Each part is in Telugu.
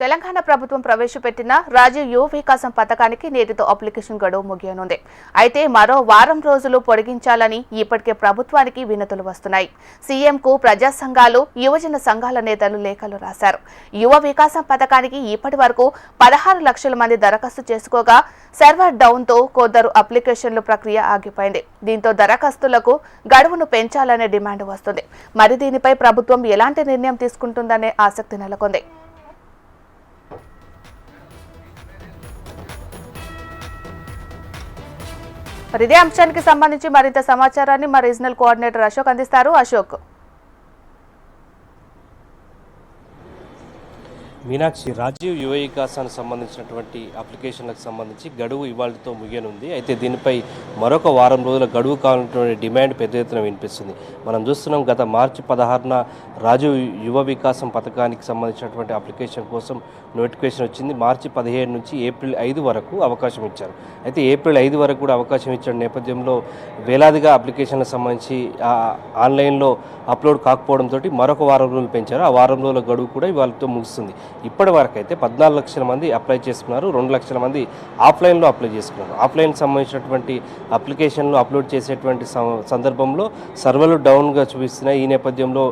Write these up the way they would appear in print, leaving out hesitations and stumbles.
తెలంగాణ ప్రభుత్వం ప్రవేశపెట్టిన రాజీవ్ యువ వికాసం పథకానికి నేటితో అప్లికేషన్ గడువు ముగియనుంది. అయితే మరో వారం రోజులు పొడిగించాలని ఇప్పటికే ప్రభుత్వానికి వినతులు వస్తున్నాయి. సీఎంకు ప్రజా సంఘాలు, యువజన సంఘాల నేతలు లేఖలు రాశారు. యువ వికాసం పథకానికి ఇప్పటి వరకు 16 లక్షల మంది దరఖాస్తు చేసుకోగా సర్వర్ డౌన్తో కొందరు అప్లికేషన్ల ప్రక్రియ ఆగిపోయింది. దీంతో దరఖాస్తులకు గడువును పెంచాలనే డిమాండ్ వస్తుంది. మరి దీనిపై ప్రభుత్వం ఎలాంటి నిర్ణయం తీసుకుంటుందనే ఆసక్తి నెలకొంది. ఇదే అంశానికి సంబంధించి మరింత సమాచారాన్ని మా రీజనల్ కోఆర్డినేటర్ అశోక్ అందిస్తారు. అశోక్, మీనాక్షి, రాజీవ్ యువ వికాసానికి సంబంధించినటువంటి అప్లికేషన్లకు సంబంధించి గడువు ఇవాళతో ముగియనుంది. అయితే దీనిపై మరొక వారం రోజుల గడువు కావాలన్నటువంటి డిమాండ్ పెద్ద ఎత్తున వినిపిస్తుంది. మనం చూస్తున్నాం, గత మార్చి 16న రాజీవ్ యువ వికాసం పథకానికి సంబంధించినటువంటి అప్లికేషన్ కోసం నోటిఫికేషన్ వచ్చింది. మార్చి 17 నుంచి ఏప్రిల్ 5 వరకు అవకాశం ఇచ్చారు. అయితే ఏప్రిల్ 5 వరకు కూడా అవకాశం ఇచ్చిన నేపథ్యంలో వేలాదిగా అప్లికేషన్లకు సంబంధించి ఆన్లైన్లో అప్లోడ్ కాకపోవడంతో మరొక వారం రోజులు పెంచారు. ఆ వారం రోజుల గడువు కూడా ఇవాళతో ముగుస్తుంది. ఇప్పటి వరకు అయితే 14 లక్షల మంది అప్లై చేసుకున్నారు. 2 లక్షల మంది ఆఫ్లైన్లో అప్లై చేసుకున్నారు. ఆఫ్లైన్కి సంబంధించినటువంటి అప్లికేషన్లు అప్లోడ్ చేసేటువంటి సందర్భంలో సర్వర్లు డౌన్గా చూపిస్తున్నాయి. ఈ నేపథ్యంలో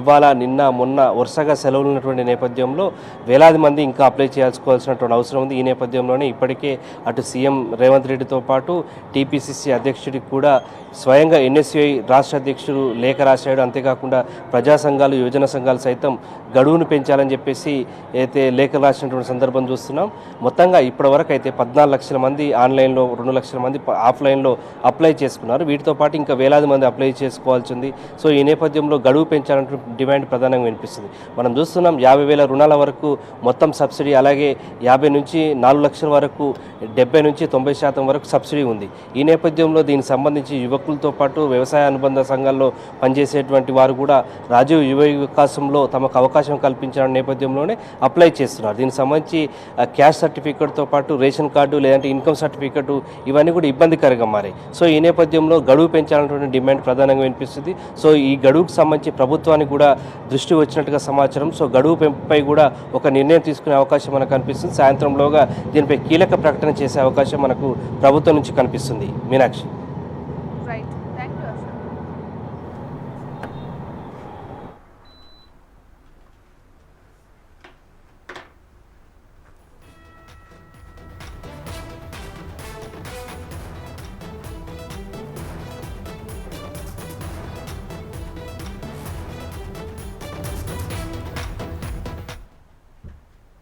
ఇవాళ నిన్న మొన్న వరుసగా సెలవులు ఉన్నటువంటి నేపథ్యంలో వేలాది మంది ఇంకా అప్లై చేసుకోవాల్సినటువంటి అవసరం ఉంది. ఈ నేపథ్యంలోనే ఇప్పటికే అటు సీఎం రేవంత్ రెడ్డితో పాటు టీపీసీసీ అధ్యక్షుడికి కూడా స్వయంగా ఎన్ఎస్యుఐ రాష్ట్ర అధ్యక్షుడు లేఖ రాశాడు. అంతేకాకుండా ప్రజా సంఘాలు, యువజన సంఘాలు సైతం గడువును పెంచాలని చెప్పేసి అయితే లేఖ రాసినటువంటి సందర్భం చూస్తున్నాం. మొత్తంగా ఇప్పటివరకు అయితే 14 లక్షల మంది ఆన్లైన్లో, 2 లక్షల మంది ఆఫ్లైన్లో అప్లై చేసుకున్నారు. వీటితో పాటు ఇంకా వేలాది మంది అప్లై చేసుకోవాల్సి ఉంది. సో ఈ నేపథ్యంలో గడువు పెంచాలంటే డిమాండ్ ప్రధానంగా వినిపిస్తుంది. మనం చూస్తున్నాం 50,000 రుణాల వరకు మొత్తం సబ్సిడీ, అలాగే 50 నుంచి 4 లక్షల వరకు 70 నుంచి 90% వరకు సబ్సిడీ ఉంది. ఈ నేపథ్యంలో దీనికి సంబంధించి యువకులతో పాటు వ్యవసాయ అనుబంధ సంఘాల్లో పనిచేసేటువంటి వారు కూడా రాజీవ్ యువ వికాసంలో తమకు అవకాశం కల్పించిన నేపథ్యంలోనే అప్లై చేస్తున్నారు. దీనికి సంబంధించి క్యాష్ సర్టిఫికేట్తో పాటు రేషన్ కార్డు లేదంటే ఇన్కమ్ సర్టిఫికేట్ ఇవన్నీ కూడా ఇబ్బందికరంగా మారాయి. సో ఈ నేపథ్యంలో గడువు పెంచాలన్నటువంటి డిమాండ్ ప్రధానంగా వినిపిస్తుంది. సో ఈ గడువుకు సంబంధించి ప్రభుత్వానికి కూడా దృష్టి వచ్చినట్టుగా సమాచారం. సో గడువు పెంపుపై కూడా ఒక నిర్ణయం తీసుకునే అవకాశం మనకు కనిపిస్తుంది. సాయంత్రంలోగా దీనిపై కీలక ప్రకటన చేసే అవకాశం మనకు ప్రభుత్వం నుంచి కనిపిస్తుంది. మీనాక్షి.